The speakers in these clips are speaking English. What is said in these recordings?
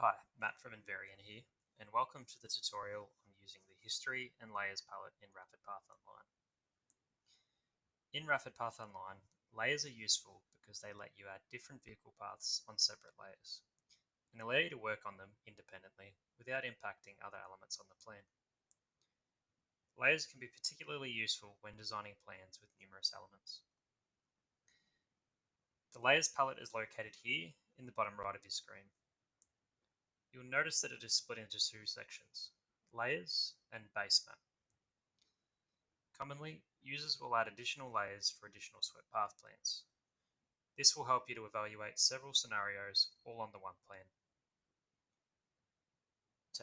Hi, Matt from Invariant here, and welcome to the tutorial on using the History and Layers palette in RapidPath Online. In RapidPath Online, layers are useful because they let you add different vehicle paths on separate layers, and allow you to work on them independently without impacting other elements on the plan. Layers can be particularly useful when designing plans with numerous elements. The Layers palette is located here in the bottom right of your screen. You'll notice that it is split into two sections, Layers and Base Map. Commonly, users will add additional layers for additional swept path plans. This will help you to evaluate several scenarios all on the one plan.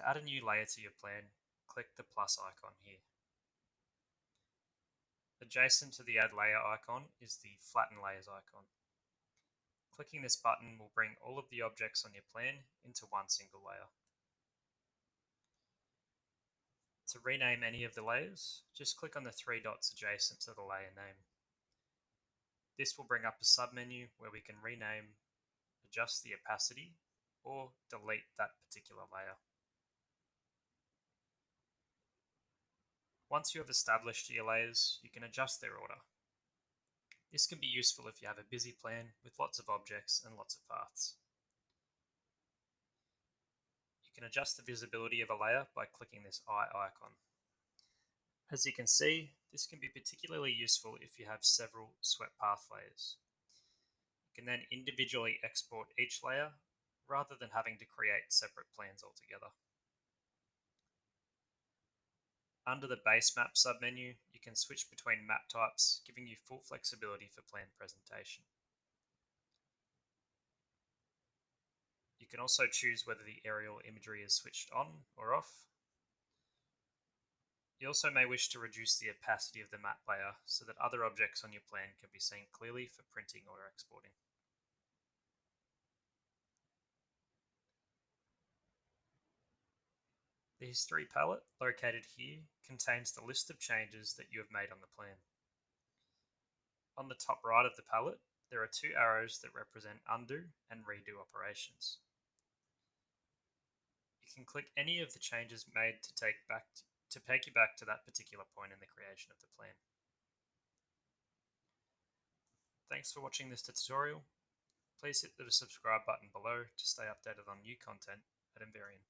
To add a new layer to your plan, click the plus icon here. Adjacent to the Add Layer icon is the Flatten Layers icon. Clicking this button will bring all of the objects on your plan into one single layer. To rename any of the layers, just click on the three dots adjacent to the layer name. This will bring up a submenu where we can rename, adjust the opacity, or delete that particular layer. Once you have established your layers, you can adjust their order. This can be useful if you have a busy plan with lots of objects and lots of paths. You can adjust the visibility of a layer by clicking this eye icon. As you can see, this can be particularly useful if you have several swept path layers. You can then individually export each layer rather than having to create separate plans altogether. Under the Base Map submenu, you can switch between map types, giving you full flexibility for plan presentation. You can also choose whether the aerial imagery is switched on or off. You also may wish to reduce the opacity of the map layer so that other objects on your plan can be seen clearly for printing or exporting. The History palette, located here, contains the list of changes that you have made on the plan. On the top right of the palette, there are two arrows that represent undo and redo operations. You can click any of the changes made to take you back to that particular point in the creation of the plan. Thanks for watching this tutorial. Please hit the subscribe button below to stay updated on new content at Invariant.